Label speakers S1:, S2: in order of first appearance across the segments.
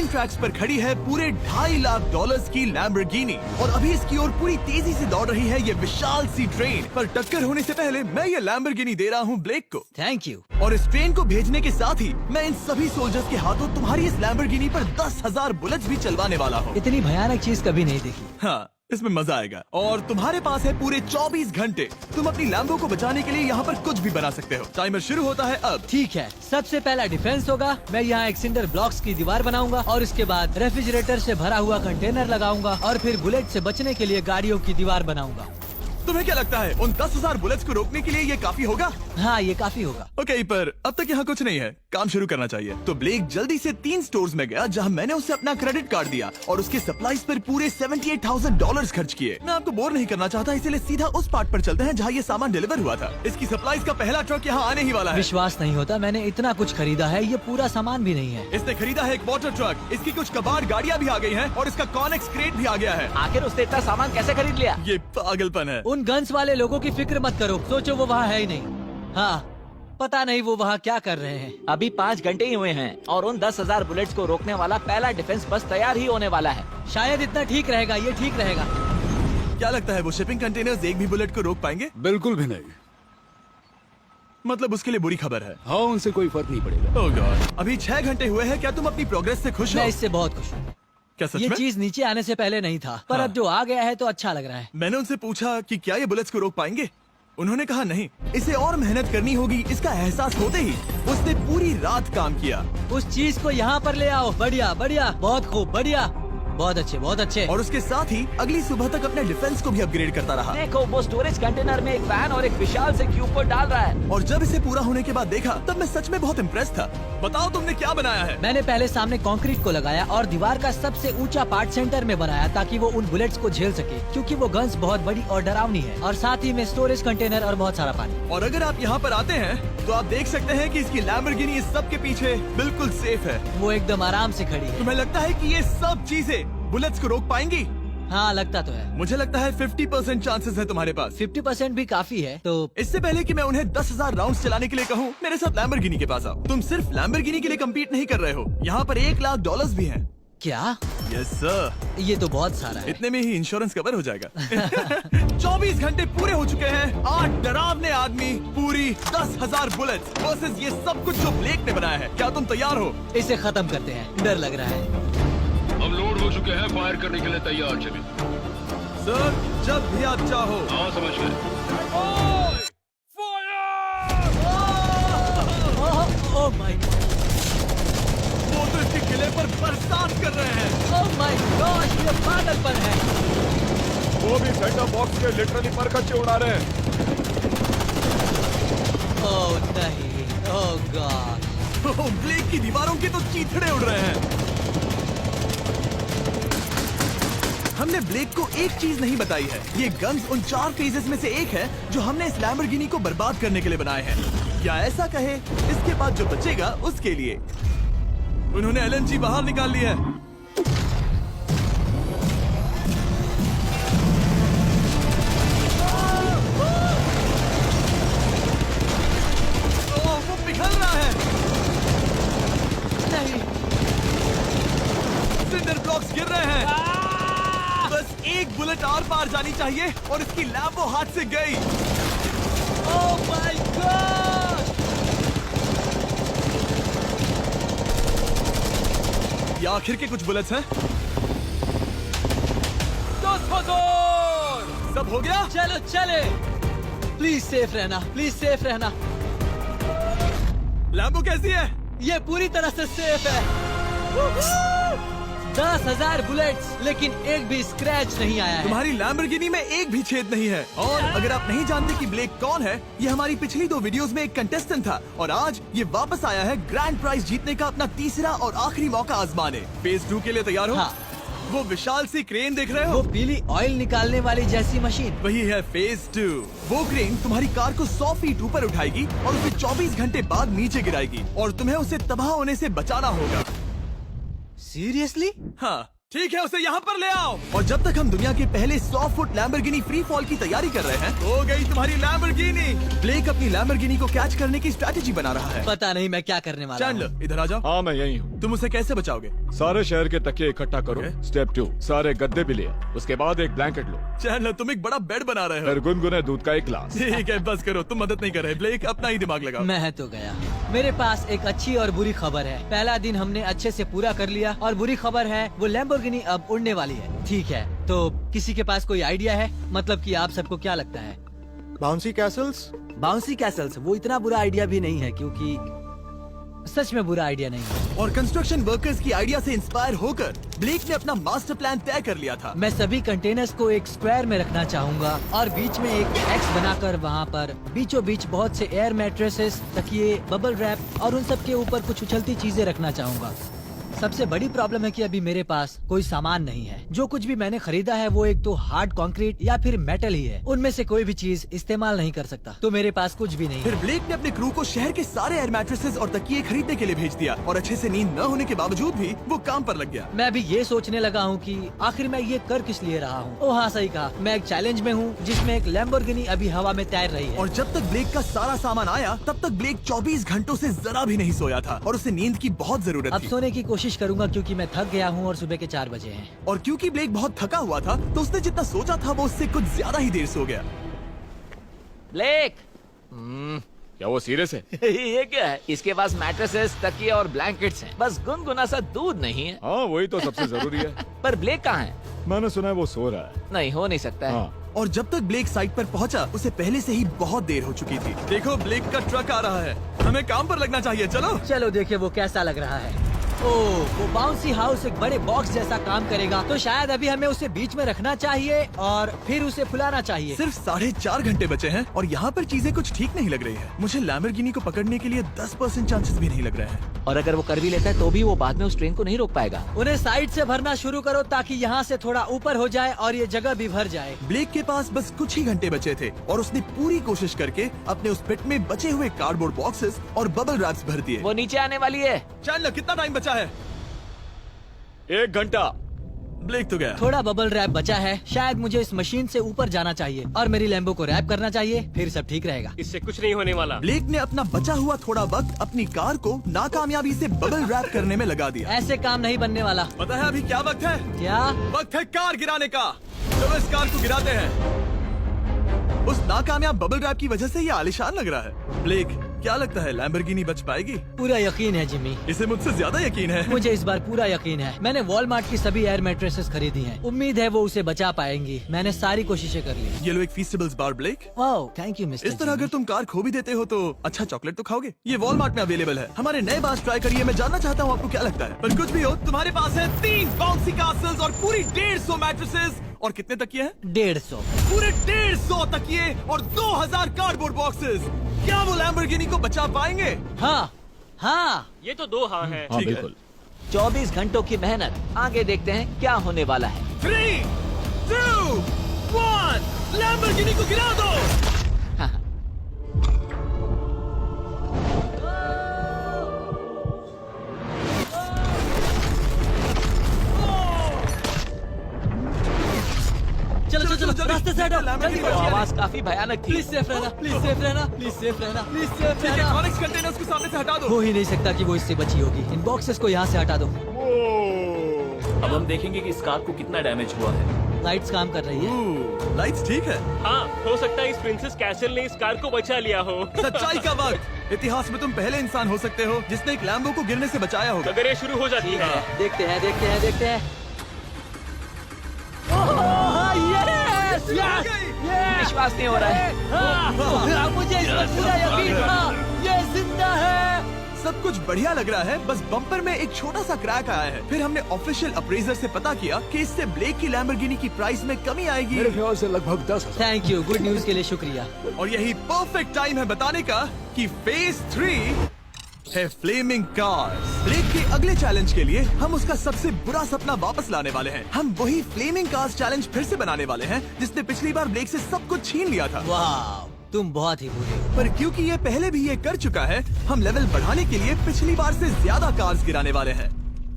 S1: Racing tracks पर खड़ी है पूरे $2.5 लाख की लैम्बोर्गिनी और अभी इसकी ओर पूरी तेजी से दौड़ रही है ये विशाल सी ट्रेन। पर टक्कर होने से पहले मैं ये लैम्बोर्गिनी दे रहा हूँ ब्लेक को।
S2: Thank you.
S1: और इस ट्रेन को भेजने के साथ ही मैं इन सभी सोल्जर्स के हाथों तुम्हारी इस लैम्बोर्गिनी पर 10,000 बुलेट्स भी चलवाने वाला हूँ।
S2: इतनी भयानक चीज कभी नहीं देखी।
S1: हाँ, इसमें मजा आएगा। और तुम्हारे पास है पूरे 24 घंटे। तुम अपनी लैम्बो को बचाने के लिए यहाँ पर कुछ भी बना सकते हो। टाइमर शुरू होता है अब।
S2: ठीक है, सबसे पहला डिफेंस होगा। मैं यहाँ एक सिंडर ब्लॉक्स की दीवार बनाऊंगा और इसके बाद रेफ्रिजरेटर से भरा हुआ कंटेनर लगाऊंगा और फिर बुलेट से बचने के लिए गाड़ियों की दीवार बनाऊंगा।
S1: तुम्हें क्या लगता है उन 10,000 बुलेट्स को रोकने के लिए ये काफी होगा?
S2: हाँ, ये काफी होगा।
S1: ओके, पर अब तक यहाँ कुछ नहीं है, काम शुरू करना चाहिए। तो ब्लेक जल्दी से 3 स्टोर्स में गया जहाँ मैंने उसे अपना क्रेडिट कार्ड दिया और उसके सप्लाईज पर पूरे $78,000 खर्च किए। मैं आपको बोर नहीं करना चाहता, इसलिए सीधा उस पार्ट पर चलते हैं जहाँ ये सामान डिलीवर हुआ था। इसकी सप्लाईज का पहला ट्रक यहाँ आने ही वाला है।
S2: विश्वास नहीं होता, मैंने इतना कुछ खरीदा है, ये पूरा सामान भी नहीं है।
S1: इसने खरीदा है एक वाटर ट्रक, इसकी कुछ कबाड़ गाड़ियाँ भी आ गई है और इसका कॉनेक्स क्रेट भी आ गया है।
S3: आखिर उसने इतना सामान कैसे खरीद लिया?
S1: ये पागलपन है।
S2: उन गन्स वाले लोगों की फिक्र मत करो, सोचो वो वहाँ है ही नहीं। हाँ, पता नहीं वो वहाँ क्या कर रहे हैं।
S3: अभी 5 घंटे ही हुए हैं और उन 10,000 बुलेट्स को रोकने वाला पहला डिफेंस बस तैयार ही होने वाला है।
S2: शायद इतना ठीक रहेगा, ये ठीक रहेगा।
S1: क्या लगता है वो शिपिंग कंटेनर्स एक भी बुलेट को रोक पाएंगे?
S4: बिल्कुल भी नहीं।
S1: मतलब उसके लिए बुरी खबर है।
S4: हाँ, उनसे कोई फर्क नहीं पड़ेगा।
S1: ओह गॉड, अभी 6 घंटे हुए हैं। क्या तुम अपनी प्रोग्रेस से खुश हो?
S2: मैं इससे बहुत खुश हूँ।
S1: क्या सच
S2: ये
S1: में?
S2: चीज नीचे आने से पहले नहीं था, पर
S1: हाँ।
S2: अब जो आ गया है तो अच्छा लग रहा है।
S1: मैंने उनसे पूछा कि क्या ये बुलेट्स को रोक पाएंगे। उन्होंने कहा नहीं, इसे और मेहनत करनी होगी। इसका एहसास होते ही उसने पूरी रात काम किया।
S2: उस चीज को यहाँ पर ले आओ। बढ़िया बढ़िया, बहुत खूब, बढ़िया, बहुत अच्छे, बहुत अच्छे।
S1: और उसके साथ ही अगली सुबह तक अपने डिफेंस को भी अपग्रेड करता रहा।
S3: देखो, वो स्टोरेज कंटेनर में एक वैन और एक विशाल से क्यूब को डाल रहा है।
S1: और जब इसे पूरा होने के बाद देखा तब मैं सच में बहुत इम्प्रेस था। बताओ तुमने क्या बनाया है?
S2: मैंने पहले सामने कंक्रीट को लगाया और दीवार का सबसे ऊंचा पार्ट सेंटर में बनाया ताकि वो उन बुलेट्स को झेल सके, क्योंकि वो गन्स बहुत बड़ी और डरावनी है। और साथ ही में स्टोरेज कंटेनर और बहुत सारा पानी।
S1: और अगर आप यहाँ पर आते हैं तो आप देख सकते हैं कि इसकी लैम्बोर्गिनी इस सब के पीछे बिल्कुल सेफ है।
S2: वो एकदम आराम से खड़ी है।
S1: तुम्हें लगता है कि ये सब चीजें बुलेट्स को रोक पाएंगी?
S2: हाँ, लगता तो है।
S1: मुझे लगता है 50% चांसेस है तुम्हारे पास।
S2: 50% भी काफी है। तो
S1: इससे पहले कि मैं उन्हें 10,000 राउंड्स चलाने के लिए कहूँ, मेरे साथ लैम्बोर्गिनी के पास आओ। तुम सिर्फ लैम्बोर्गिनी के लिए कम्पीट नहीं कर रहे हो, यहाँ पर $1 लाख भी हैं।
S2: क्या?
S1: Yes sir.
S2: ये तो बहुत सारा है।
S1: इतने में ही इंश्योरेंस कवर हो जाएगा। 24 घंटे पूरे हो चुके हैं। 8 डरावने आदमी, पूरी 10,000 बुलेट्स वर्सेस ये सब कुछ जो ब्लेक ने बनाया है। क्या तुम तैयार हो?
S2: इसे खत्म करते हैं, डर लग रहा है।
S5: हम लोड हो चुके हैं, फायर करने के लिए तैयार। चलिए
S1: सर, जब भी आप चाहो।
S5: हाँ, समझ गए।
S2: ओह माय गॉड,
S1: वो तो इसके किले पर बरसात कर रहे हैं।
S2: ओह माय गॉड, ये पागलपन है।
S4: वो भी सेटअप बॉक्स के लिटरली पर खच्चे उड़ा रहे हैं।
S2: ओह नहीं, ओह गॉड।
S1: ब्लेक की दीवारों के तो चीथड़े उड़ रहे हैं। हमने ब्लेक को एक चीज नहीं बताई है, ये गन्स उन 4 फेजेस में से एक है जो हमने इस लैम्बोर्गिनी को बर्बाद करने के लिए बनाए हैं। या ऐसा कहे, इसके बाद जो बचेगा उसके लिए। उन्होंने LNG बाहर निकाल ली है। वो पिघल रहा है।
S2: नहीं,
S1: सिंडर ब्लॉक्स गिर रहे हैं। बस एक बुलेट और पार जानी चाहिए और इसकी लैम्बो हाथ से गई।
S2: Oh my God.
S1: ये आखिर के कुछ बुलेट्स हैं। सब हो गया?
S2: चलो चले। प्लीज सेफ रहना, प्लीज सेफ रहना।
S1: लैम्बो कैसी है?
S2: ये पूरी तरह से सेफ है। 10,000 बुलेट्स, लेकिन एक भी स्क्रैच नहीं आया है।
S1: तुम्हारी लैम्बोर्गिनी में एक भी छेद नहीं है। और अगर आप नहीं जानते कि ब्लेक कौन है, ये हमारी पिछली 2 वीडियोस में एक कंटेस्टेंट था और आज ये वापस आया है ग्रैंड प्राइज जीतने का अपना तीसरा और आखिरी मौका आजमाने। फेज 2 के लिए तैयार हो?
S2: हाँ।
S1: वो विशाल सी क्रेन देख रहे हो?
S2: वो पीली ऑयल निकालने वाली जैसी मशीन।
S1: वही है फेज 2। वो क्रेन तुम्हारी कार को 100 फीट ऊपर उठाएगी और उसे 24 घंटे बाद नीचे गिराएगी और तुम्हें उसे तबाह होने से बचाना होगा।
S2: सीरियसली?
S1: हाँ, ठीक है, उसे यहाँ पर ले आओ। और जब तक हम दुनिया के पहले 100 फुट लैम्बोर्गिनी फ्री फॉल की तैयारी कर रहे हैं, हो गई तुम्हारी लैम्बोर्गिनी। ब्लेक अपनी लैम्बोर्गिनी को कैच करने की स्ट्रैटेजी बना रहा है।
S2: पता नहीं मैं क्या करने वाला हूँ।
S1: चैंडलर, इधर आ जाओ।
S4: हाँ, मैं यही हूँ।
S1: तुम उसे कैसे बचाओगे?
S4: सारे शहर के तकिए इकट्ठा करो।
S1: Okay.
S4: स्टेप 2, सारे गद्दे भी ले। उसके बाद एक ब्लैंकेट लो।
S1: चैनलर, तुम एक बड़ा बेड बना रहे हो।
S4: फिर गुनगुने दूध का एक गिलास।
S1: ठीक है, बस करो, तुम मदद नहीं कर रहे। ब्लेक, अपना ही दिमाग लगाओ।
S2: मैं तो गया। मेरे पास एक अच्छी और बुरी खबर है। पहला दिन हमने अच्छे से पूरा कर लिया और बुरी खबर है वो लैम्बोर्गिनी अब उड़ने वाली है। ठीक है, तो किसी के पास कोई आइडिया है? मतलब कि आप सबको क्या लगता है?
S6: Bouncy Castle's?
S2: बाउंसी कैसल्स वो इतना बुरा आइडिया भी नहीं है, क्योंकि सच में बुरा आइडिया नहीं है।
S1: और कंस्ट्रक्शन वर्कर्स की आइडिया से इंस्पायर होकर ब्लेक ने अपना मास्टर प्लान तय कर लिया था।
S2: मैं सभी कंटेनर्स को एक स्क्वायर में रखना चाहूंगा और बीच में एक एक्स बनाकर वहाँ पर बीचों बीच बहुत से एयर मैट्रेसेस, तकिए, बबल रैप और उन सब के ऊपर कुछ उछलती चीजें रखना चाहूंगा। सबसे बड़ी प्रॉब्लम है कि अभी मेरे पास कोई सामान नहीं है। जो कुछ भी मैंने खरीदा है वो एक तो हार्ड कंक्रीट या फिर मेटल ही है। उनमें से कोई भी चीज इस्तेमाल नहीं कर सकता, तो मेरे पास कुछ भी नहीं
S1: फिर
S2: है।
S1: ब्लेक ने अपने क्रू को शहर के सारे एयर मैट्रेसेस और तकिए खरीदने के लिए भेज दिया और अच्छे से नींद न होने के बावजूद भी वो काम पर लग गया।
S2: मैं अभी ये सोचने लगा हूँ कि आखिर मैं ये कर किस लिए रहा हूँ। ओह हाँ, सही कहा। मैं एक चैलेंज में हूँ जिसमें एक लैम्बोर्गिनी अभी हवा में तैर रही है।
S1: और जब तक ब्लेक का सारा सामान आया तब तक ब्लेक 24 घंटों से जरा भी नहीं सोया था और उसे नींद की बहुत जरूरत
S2: अब
S1: थी।
S2: सोने की कोशिश करूंगा क्योंकि मैं थक गया हूँ और सुबह के 4 बजे हैं।
S1: और क्योंकि ब्लेक बहुत थका हुआ था तो उसने जितना सोचा था वो उससे कुछ ज्यादा ही देर सो गया।
S3: ब्लेक
S4: क्या वो सीरियस है?
S3: ये क्या है? इसके पास मैट्रेसेस, तकिए और ब्लैंकेट्स हैं। बस गुनगुना सा दूध नहीं है।
S4: हाँ, वही तो सबसे जरूरी है।
S3: पर ब्लेक कहाँ है?
S4: मैंने सुना है वो सो रहा है।
S3: नहीं हो नहीं सकता है।
S4: हाँ,
S1: और जब तक ब्लेक साइट पर पहुंचा उसे पहले से ही बहुत देर हो चुकी थी। देखो, ब्लेक का ट्रक आ रहा है, हमें काम पर लगना चाहिए। चलो
S2: चलो देखिए वो कैसा लग रहा है। ओह, वो बाउंसी हाउस एक बड़े बॉक्स जैसा काम करेगा, तो शायद अभी हमें उसे बीच में रखना चाहिए और फिर उसे फुलाना चाहिए।
S1: सिर्फ 4.5 घंटे बचे हैं और यहाँ पर चीजें कुछ ठीक नहीं लग रही है। मुझे लैम्बोर्गिनी को पकड़ने के लिए 10% चांसेस भी नहीं लग रहे हैं।
S3: और अगर वो कर भी लेता है तो भी वो बाद में उस ट्रेन को नहीं रोक पाएगा।
S2: उन्हें साइड से भरना शुरू करो ताकि यहाँ से थोड़ा ऊपर हो जाए और ये जगह भी भर जाए।
S1: ब्लेक के पास बस कुछ ही घंटे बचे थे और उसने पूरी कोशिश करके अपने उस पिट में बचे हुए कार्डबोर्ड बॉक्सेस और बबल रैप्स भर दिए।
S3: वो नीचे आने वाली है।
S1: चैनलर, कितना टाइम बचा है?
S4: 1 घंटा।
S1: ब्लेक तो गया।
S2: थोड़ा बबल रैप बचा है। शायद मुझे इस मशीन से ऊपर जाना चाहिए और मेरी लैम्बो को रैप करना चाहिए, फिर सब ठीक रहेगा।
S6: इससे कुछ नहीं होने वाला।
S1: ब्लेक ने अपना बचा हुआ थोड़ा वक्त अपनी कार को नाकामयाबी से बबल रैप करने में लगा दिया।
S2: ऐसे काम नहीं बनने वाला।
S1: पता है अभी क्या वक्त है?
S2: क्या?
S1: वक्त है कार गिराने का। चलो इस कार को गिराते हैं। उस नाकामयाब बबल रैप की वजह से ये आलिशान लग रहा है। ब्लेक, क्या लगता है लैम्बोर्गिनी बच पाएगी?
S2: पूरा यकीन है जिमी।
S1: इसे मुझसे ज्यादा यकीन है।
S2: मुझे इस बार पूरा यकीन है। मैंने वॉलमार्ट की सभी एयर मैट्रेसेस खरीदी हैं। उम्मीद है वो उसे बचा पाएंगी। मैंने सारी कोशिशें कर ली।
S1: ये लो एक फीस्टेबल्स बार ब्लेक।
S2: ओह, थैंक यू मिस्टर
S1: इस तरह अगर तुम कार खो भी देते हो तो अच्छा चॉकलेट तो खाओगे। ये वॉलमार्ट में अवेलेबल है। हमारे नए बार ट्राई करिए। मैं जानना चाहता हूँ आपको क्या लगता है। पर कुछ भी हो, तुम्हारे पास है 3 बाउंसी कासल्स और पूरी 150 मैट्रेसेस और कितने तकिए हैं?
S2: 150।
S1: पूरे 150 तकिए और 2000 कार्डबोर्ड बॉक्सेस। क्या वो लैम्बोर्गिनी को बचा पाएंगे?
S2: हाँ हाँ।
S6: ये तो 2 हाँ हैं।
S4: हाँ,
S1: ठीक है।
S4: बिल्कुल।
S3: 24 घंटों की मेहनत। आगे देखते हैं क्या होने वाला है।
S1: 3, 2, 1, लैम्बोर्गिनी को गिरा दो।
S2: चलो चलो चलो, रास्ते से हटो।
S1: लैम्बोर्गिनी
S2: जल्दी
S1: बच
S3: वो
S1: गया।
S3: आवाज काफी भयानक थी।
S2: प्लीज सेफ रहना, प्लीज सेफ रहना, प्लीज सेफ रहना, प्लीज सेफ रहना।
S1: इलेक्ट्रॉनिक्स कंटेनर्स को सामने से हटा दो।
S2: हो ही नहीं सकता कि वो इससे बची होगी। इन बॉक्सेस को यहाँ से हटा दो।
S7: अब हम देखेंगे कि इस कार को कितना डैमेज हुआ है।
S2: लाइट्स काम कर रही है।
S1: लाइट्स ठीक है।
S6: हाँ, हो सकता है इस प्रिंसेस कैसल ने इस कार को बचा लिया हो।
S1: सच्चाई का वक्त। इतिहास में तुम पहले इंसान हो सकते हो जिसने एक लैम्बो को गिरने से बचाया होगा।
S6: अगर ये शुरू हो जाती है।
S2: देखते हैं देखते हैं देखते हैं। Yes yes yes.
S3: विश्वास नहीं हो रहा है।
S2: हाँ, मुझे इस पर पूरा यकीन था। ये जिंदा है।
S1: सब कुछ बढ़िया लग रहा है, बस बम्पर में एक छोटा सा क्रैक आया है। फिर हमने ऑफिशियल अप्रेजर से पता किया कि इससे ब्लेक की लैम्बोर्गिनी की प्राइस में कमी आएगी।
S4: मेरे ख्याल से लगभग 10,000।
S2: थैंक यू, गुड न्यूज के लिए शुक्रिया।
S1: और यही परफेक्ट टाइम है बताने का कि फेज 3 है फ्लेमिंग कार्स। ब्लेक के अगले चैलेंज के लिए हम उसका सबसे बुरा सपना वापस लाने वाले हैं। हम वही फ्लेमिंग कार्स चैलेंज फिर से बनाने वाले हैं जिसने पिछली बार ब्लेक से सब कुछ छीन लिया था।
S2: वाह, तुम बहुत ही बुरे हो।
S1: पर क्योंकि ये पहले भी ये कर चुका है, हम लेवल बढ़ाने के लिए पिछली बार से ज्यादा कार्स गिराने वाले हैं।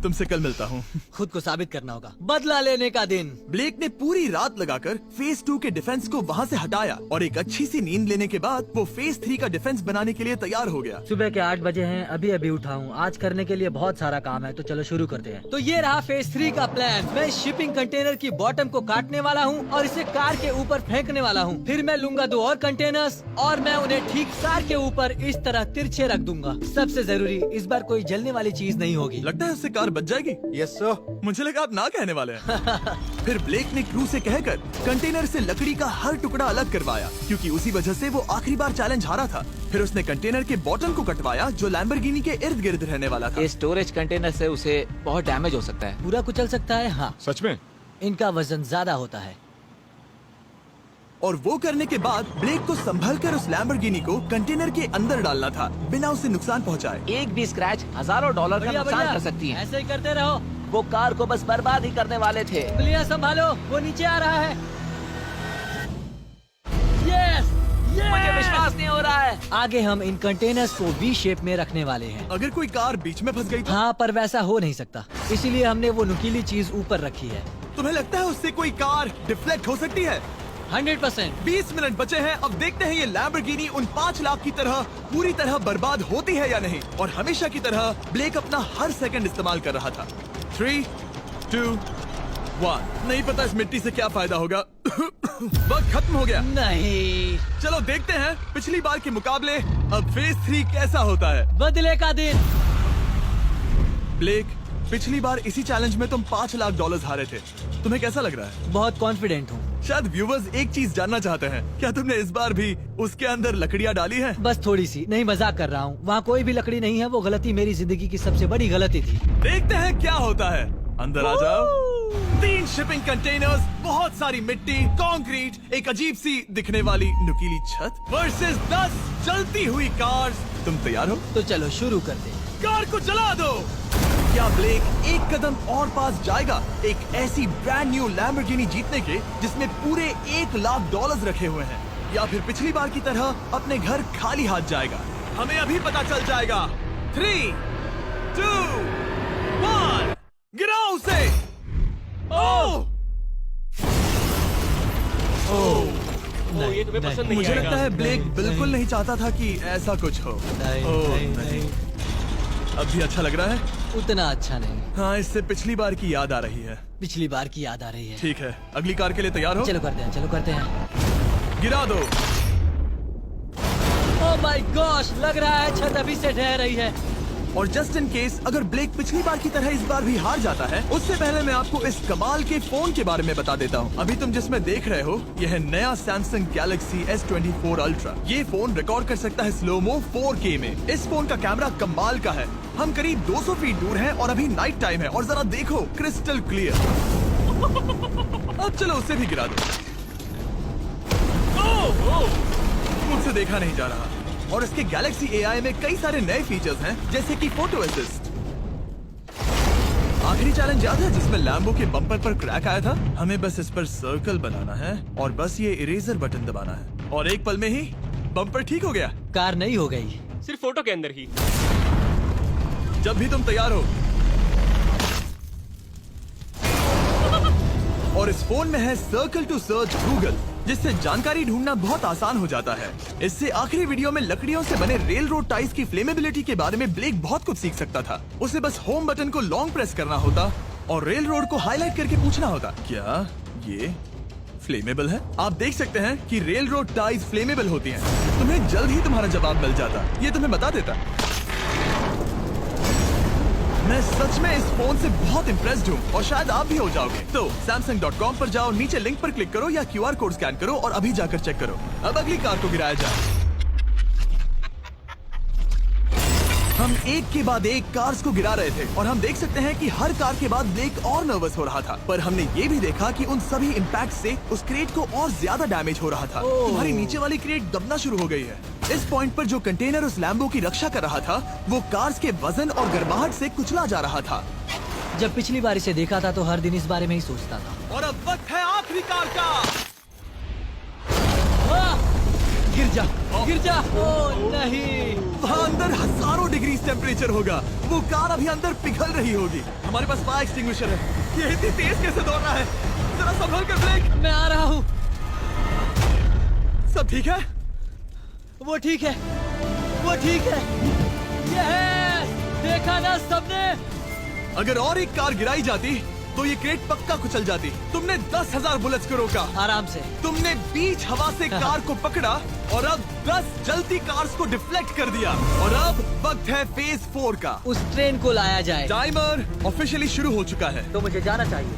S1: तुमसे कल मिलता हूँ।
S2: खुद को साबित करना होगा। बदला लेने का दिन।
S1: ब्लेक ने पूरी रात लगाकर फेज 2 के डिफेंस को वहाँ से हटाया और एक अच्छी सी नींद लेने के बाद वो फेज 3 का डिफेंस बनाने के लिए तैयार हो गया।
S2: सुबह के 8 बजे हैं, अभी अभी उठा हूँ। आज करने के लिए बहुत सारा काम है, तो चलो शुरू करते हैं। तो ये रहा फेज 3 का प्लान। मैं शिपिंग कंटेनर की बॉटम को काटने वाला हूँ और इसे कार के ऊपर फेंकने वाला हूँ। फिर मैं लूंगा 2 और कंटेनर्स और मैं उन्हें ठीक कार के ऊपर इस तरह तिरछे रख दूंगा। सबसे जरूरी, इस बार कोई जलने वाली चीज नहीं होगी।
S1: लगता है उससे कार बच जाएगी।
S4: Yes sir.
S1: मुझे लगा आप ना कहने वाले हैं। फिर ब्लेक ने क्रू से कहकर कंटेनर से लकड़ी का हर टुकड़ा अलग करवाया, क्योंकि उसी वजह से वो आखिरी बार चैलेंज हारा था। फिर उसने कंटेनर के बॉटम को कटवाया जो लैम्बोर्गिनी के इर्द गिर्द रहने वाला था।
S3: इस स्टोरेज कंटेनर से उसे बहुत डैमेज हो सकता है।
S2: पूरा कुचल सकता है। हाँ,
S4: सच में?
S2: इनका वजन ज्यादा होता है।
S1: और वो करने के बाद ब्लेक को संभलकर उस लैम्बोर्गिनी को कंटेनर के अंदर डालना था बिना उसे नुकसान पहुंचाए।
S3: एक भी स्क्रैच हजारों डॉलर का
S2: बढ़िया,
S3: नुकसान
S2: बढ़िया।
S3: कर सकती है।
S2: ऐसे ही करते रहो।
S3: वो कार को बस बर्बाद ही करने वाले थे।
S2: उंगलियां संभालो, वो नीचे आ रहा है। यस,
S3: मुझे विश्वास नहीं हो रहा है।
S2: आगे हम इन कंटेनर्स को वी शेप में रखने वाले हैं।
S1: अगर कोई कार बीच में फंस गई तो?
S2: हाँ, पर वैसा हो नहीं सकता, इसीलिए हमने वो नुकीली चीज ऊपर रखी है।
S1: तुम्हें लगता है उससे कोई कार डिफ्लेक्ट हो सकती है?
S2: 100%।
S1: 20 मिनट बचे हैं। अब देखते हैं ये लैम्बोर्गिनी उन 5 लाख की तरह पूरी तरह बर्बाद होती है या नहीं। और हमेशा की तरह ब्लेक अपना हर सेकंड इस्तेमाल कर रहा था। 3, 2, 1। नहीं पता इस मिट्टी से क्या फायदा होगा। वक्त खत्म हो गया।
S2: नहीं,
S1: चलो देखते हैं पिछली बार के मुकाबले अब फेज 3 कैसा होता है।
S2: बदले का दिन।
S1: ब्लेक, पिछली बार इसी चैलेंज में तुम $5 लाख हारे थे। तुम्हें कैसा लग रहा है?
S2: बहुत कॉन्फिडेंट हूँ।
S1: शायद व्यूवर्स एक चीज जानना चाहते हैं, क्या तुमने इस बार भी उसके अंदर लकड़ियाँ डाली हैं?
S2: बस थोड़ी सी, नहीं मजाक कर रहा हूँ। वहाँ कोई भी लकड़ी नहीं है। वो गलती मेरी जिंदगी की सबसे बड़ी गलती थी।
S1: देखते हैं क्या होता है। अंदर आ जाओ। 3 शिपिंग कंटेनर्स, बहुत सारी मिट्टी, कंक्रीट, एक अजीब सी दिखने वाली नुकीली छत वर्सेस 10 चलती हुई कार्स। तुम तैयार हो?
S2: तो चलो शुरू करते हैं।
S1: कार को चला दो। क्या ब्लेक एक कदम और पास जाएगा एक ऐसी ब्रांड न्यू लैम्बोर्गिनी जीतने के जिसमें पूरे $1 लाख रखे हुए हैं, या फिर पिछली बार की तरह अपने घर खाली हाथ जाएगा? हमें अभी पता चल जाएगा। 3, 2, 1, गिराओ उसे। ओह!
S6: ओ, ये तुम्हें पसंद नहीं
S1: मुझे
S6: आएगा।
S1: लगता है ब्लेक बिल्कुल नहीं चाहता था कि ऐसा कुछ हो।
S2: नहीं,
S1: ओह,
S2: नहीं,
S1: नहीं।
S2: नहीं,
S1: अब भी अच्छा लग रहा है?
S2: उतना अच्छा नहीं।
S1: हाँ, इससे पिछली बार की याद आ रही है।
S2: पिछली बार की याद आ रही है।
S1: ठीक है, अगली कार के लिए तैयार हो?
S2: चलो करते हैं, चलो करते हैं।
S1: गिरा दो।
S2: ओह माय गॉश, लग रहा है छत अभी से ढह रही है।
S1: और जस्ट इन केस अगर ब्लेक पिछली बार की तरह इस बार भी हार जाता है, उससे पहले मैं आपको इस कमाल के फोन के बारे में बता देता हूँ। अभी तुम जिसमें देख रहे हो, यह है नया सैमसंग गैलेक्सी S24 अल्ट्रा। ये फोन रिकॉर्ड कर सकता है स्लोमो 4K में। इस फोन का कैमरा कमाल का है। हम करीब 200 फीट दूर हैं और अभी नाइट टाइम है और जरा देखो, क्रिस्टल क्लियर। अब चलो उसे भी गिरा दो। मुझसे देखा नहीं जा रहा। और इसके गैलेक्सी AI में कई सारे नए फीचर्स हैं, जैसे कि फोटो असिस्ट। आखिरी चैलेंज याद है जिसमें लैम्बो के बम्पर पर क्रैक आया था? हमें बस इस पर सर्कल बनाना है और बस ये इरेजर बटन दबाना है और एक पल में ही बम्पर ठीक हो गया।
S2: कार नहीं हो गई।
S6: सिर्फ फोटो के अंदर ही।
S1: जब भी तुम तैयार हो। और इस फोन में है सर्कल टू सर्च गूगल, जिससे जानकारी ढूंढना बहुत आसान हो जाता है। इससे आखिरी वीडियो में लकड़ियों से बने रेल रोड टाइज की फ्लेमेबिलिटी के बारे में ब्लेक बहुत कुछ सीख सकता था। उसे बस होम बटन को लॉन्ग प्रेस करना होता और रेल रोड को हाईलाइट करके पूछना होता, क्या ये फ्लेमेबल है? आप देख सकते हैं कि रेल रोड टाइज फ्लेमेबल होती हैं। तुम्हें जल्द ही तुम्हारा जवाब मिल जाता। ये तुम्हें बता देता। मैं सच में इस फोन से बहुत इम्प्रेस्ड हूँ और शायद आप भी हो जाओगे। तो Samsung.com पर जाओ, नीचे लिंक पर क्लिक करो या QR कोड स्कैन करो और अभी जाकर चेक करो। अब अगली कार को गिराया जाए। हम एक के बाद एक कार्स को गिरा रहे थे और हम देख सकते हैं कि हर कार के बाद ब्लेक और नर्वस हो रहा था, पर हमने ये भी देखा कि उन सभी इम्पैक्ट से उस क्रेट को और ज्यादा डैमेज हो रहा था। तुम्हारी नीचे वाली क्रेट दबना शुरू हो गई है। इस पॉइंट पर जो कंटेनर उस लैम्बो की रक्षा कर रहा था, वो कार्स के वजन और गर्माहट से कुचला जा रहा था।
S2: जब पिछली बार इसे देखा था तो हर दिन इस बारे में ही सोचता था।
S1: और अब वक्त है आखिरी कार का।
S2: गिर जा, गिर जा। ओह नहीं।
S1: वहाँ अंदर हजारों डिग्री टेम्परेचर होगा। वो कार अभी अंदर पिघल रही होगी। हमारे पास फायर एक्सटिंग्विशर है। ये इतनी तेज कैसे दौड़ रहा है? जरा संभल कर ब्लेक।
S2: मैं आ रहा हूँ।
S1: सब ठीक है?
S2: वो ठीक है, वो ठीक है। यस! देखा ना सबने?
S1: अगर और एक कार गिराई जाती तो ये क्रेट पक्का कुचल जाती। तुमने 10,000 बुलेट्स को रोका।
S2: आराम से।
S1: तुमने बीच हवा से कार को पकड़ा और अब 10 जलती कार्स को डिफ्लेक्ट कर दिया। और अब वक्त है फेज 4 का।
S2: उस ट्रेन को लाया जाए।
S1: टाइमर ऑफिशियली शुरू हो चुका है।
S2: तो मुझे जाना चाहिए।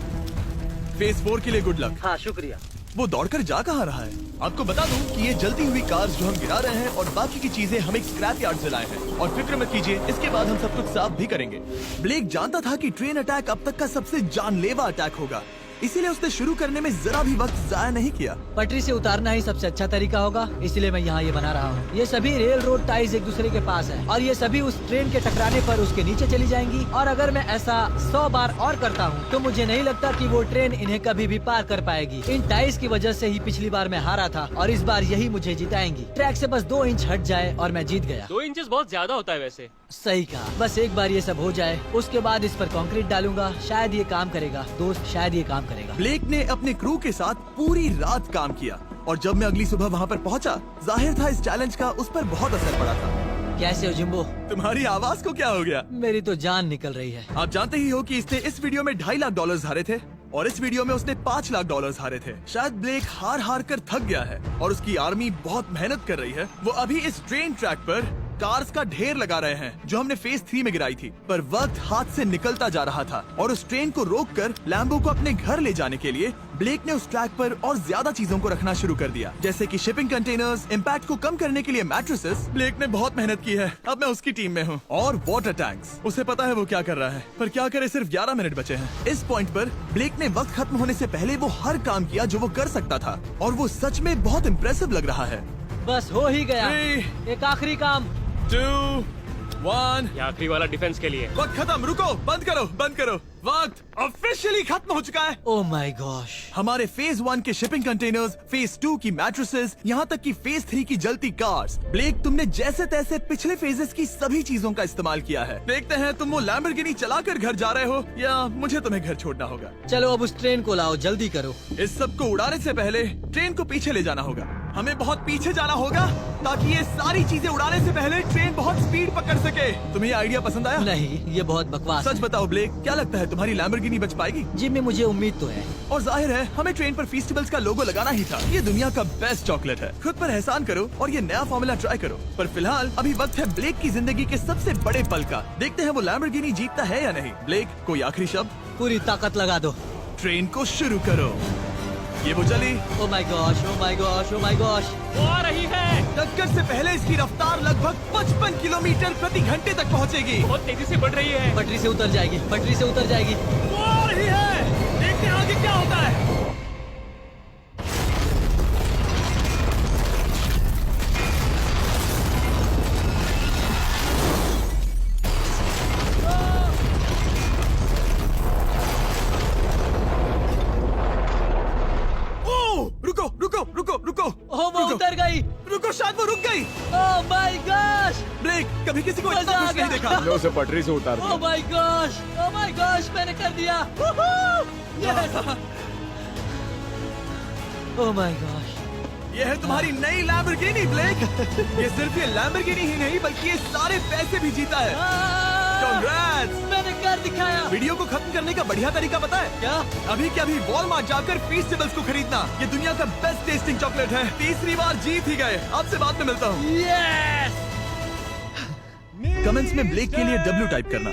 S1: फेज 4 के लिए गुड लक।
S2: हाँ, शुक्रिया।
S1: वो दौड़कर जा कहाँ रहा है? आपको बता दूं कि ये जलती हुई कार्स जो हम गिरा रहे हैं और बाकी की चीजें हम एक स्क्रैप यार्ड से लाए हैं। और फिक्र मत कीजिए, इसके बाद हम सब कुछ साफ भी करेंगे। ब्लेक जानता था कि ट्रेन अटैक अब तक का सबसे जानलेवा अटैक होगा, इसीलिए उसने शुरू करने में जरा भी वक्त जाया नहीं किया।
S2: पटरी से उतारना ही सबसे अच्छा तरीका होगा, इसलिए मैं यहाँ ये बना रहा हूँ। ये सभी रेल रोड टाइज एक दूसरे के पास है और ये सभी उस ट्रेन के टकराने पर उसके नीचे चली जाएंगी। और अगर मैं ऐसा 100 बार और करता हूँ तो मुझे नहीं लगता कि वो ट्रेन इन्हें कभी भी पार कर पाएगी। इन टाइज की वजह से ही पिछली बार मैं हारा था और इस बार यही मुझे जिताएंगी। ट्रैक से बस 2 इंच हट जाए और मैं जीत गया।
S6: 2 इंचेस बहुत ज्यादा होता है वैसे।
S2: सही कहा। बस एक बार ये सब हो जाए, उसके बाद इस पर कंक्रीट डालूंगा। शायद ये काम करेगा दोस्त, शायद ये काम करेगा।
S1: ब्लेक ने अपने क्रू के साथ पूरी रात काम किया और जब मैं अगली सुबह वहाँ पर पहुँचा, जाहिर था इस चैलेंज का उस पर बहुत असर पड़ा था।
S2: कैसे हो जिम्बो?
S1: तुम्हारी आवाज को क्या हो गया?
S2: मेरी तो जान निकल रही है।
S1: आप जानते ही हो कि इसने इस वीडियो में $2.5 लाख हारे थे और इस वीडियो में उसने $5 लाख हारे थे। शायद ब्लेक हार कर थक गया है और उसकी आर्मी बहुत मेहनत कर रही है। वो अभी इस ट्रेन ट्रैक पर कार्स का ढेर लगा रहे हैं जो हमने फेज 3 में गिराई थी। पर वक्त हाथ से निकलता जा रहा था और उस ट्रेन को रोककर लैम्बो को अपने घर ले जाने के लिए ब्लेक ने उस ट्रैक पर और ज्यादा चीजों को रखना शुरू कर दिया, जैसे कि शिपिंग कंटेनर्स, इम्पैक्ट को कम करने के लिए मैट्रेसेस। ब्लेक ने बहुत मेहनत की है, अब मैं उसकी टीम में हूँ। और वाटर टैंक्स, उसे पता है वो क्या कर रहा है, पर क्या करे, सिर्फ 11 मिनट बचे हैं। इस पॉइंट पर ब्लेक ने वक्त खत्म होने से पहले वो हर काम किया जो वो कर सकता था और वो सच में बहुत इम्प्रेसिव लग रहा है।
S2: बस हो ही गया।
S1: 3,
S2: एक आखिरी काम।
S1: 2, 1।
S6: ये आखिरी वाला डिफेंस के लिए।
S1: वक्त खत्म, रुको, बंद करो, बंद करो। वक्त ऑफिशियली खत्म हो चुका है।
S2: Oh my gosh.
S1: हमारे फेज 1 के शिपिंग कंटेनर्स, फेज 2 की मैट्रेसेस, यहाँ तक कि फेज 3 की जलती कार्स। ब्लेक, तुमने जैसे तैसे पिछले फेजेस की सभी चीजों का इस्तेमाल किया है। देखते हैं तुम वो लैम्बोर्गिनी चलाकर घर जा रहे हो या मुझे तुम्हें घर छोड़ना होगा।
S2: चलो अब उस ट्रेन को लाओ, जल्दी करो।
S1: इस सब को उड़ाने से पहले ट्रेन को पीछे ले जाना होगा। हमें बहुत पीछे जाना होगा ताकि ये सारी चीजें उड़ाने से पहले ट्रेन बहुत स्पीड पकड़ सके। तुम्हें ये आइडिया पसंद आया?
S2: नहीं, ये बहुत बकवास
S1: सच
S2: है।
S1: बताओ ब्लेक, क्या लगता है तुम्हारी लैम्बोर्गिनी बच पाएगी?
S2: जिम में मुझे उम्मीद तो है।
S1: और जाहिर है हमें ट्रेन पर फेस्टिवल्स का लोगो लगाना ही था। ये दुनिया का बेस्ट चॉकलेट है। खुद पर एहसान करो और ये नया फॉर्मूला ट्राई करो। पर फिलहाल अभी वक्त है ब्लेक की जिंदगी के सबसे बड़े पल का। देखते हैं वो लैम्बोर्गिनी जीतता है या नहीं। ब्लेक, कोई आखिरी शब्द?
S2: पूरी ताकत लगा दो।
S1: ट्रेन को शुरू करो। ये वो चली।
S2: Oh my gosh, oh my gosh, oh my gosh.
S6: वो आ रही है।
S1: टक्कर से पहले इसकी रफ्तार लगभग 55 किलोमीटर प्रति घंटे तक पहुंचेगी।
S6: बहुत तेजी से बढ़ रही है।
S2: पटरी से उतर जाएगी, पटरी से उतर जाएगी।
S1: वो आ रही है। देखते हैं आगे क्या होता है। रुको रुको रुको रुको।
S2: ओह, वो
S1: रुको,
S2: उतर गई।
S1: रुको, शायद वो रुक गई।
S2: Oh my gosh.
S1: ब्लेक, कभी किसी को इतना
S2: मजा आ
S1: खुश नहीं
S2: गया।
S1: देखा।
S4: हमने उसे पटरी से उतार
S2: ओह
S4: दिया।
S2: My gosh, oh my gosh, मैंने कर दिया। Oh my gosh.
S1: ये है तुम्हारी नई लैम्बोर्गिनी ब्लेक। ये सिर्फ ये लैम्बोर्गिनी ही नहीं बल्कि ये सारे पैसे भी जीता है। Congrats!
S2: मैंने कर दिखाया।
S1: वीडियो को खत्म करने का बढ़िया तरीका पता है
S2: क्या?
S1: अभी के अभी वॉलमार्ट जाकर फेस्टिवल्स को खरीदना। ये दुनिया का बेस्ट टेस्टिंग चॉकलेट है। तीसरी बार जीत ही गए। आपसे बाद में मिलता हूँ।
S2: यस।
S1: कमेंट्स में ब्लेक के लिए W टाइप करना।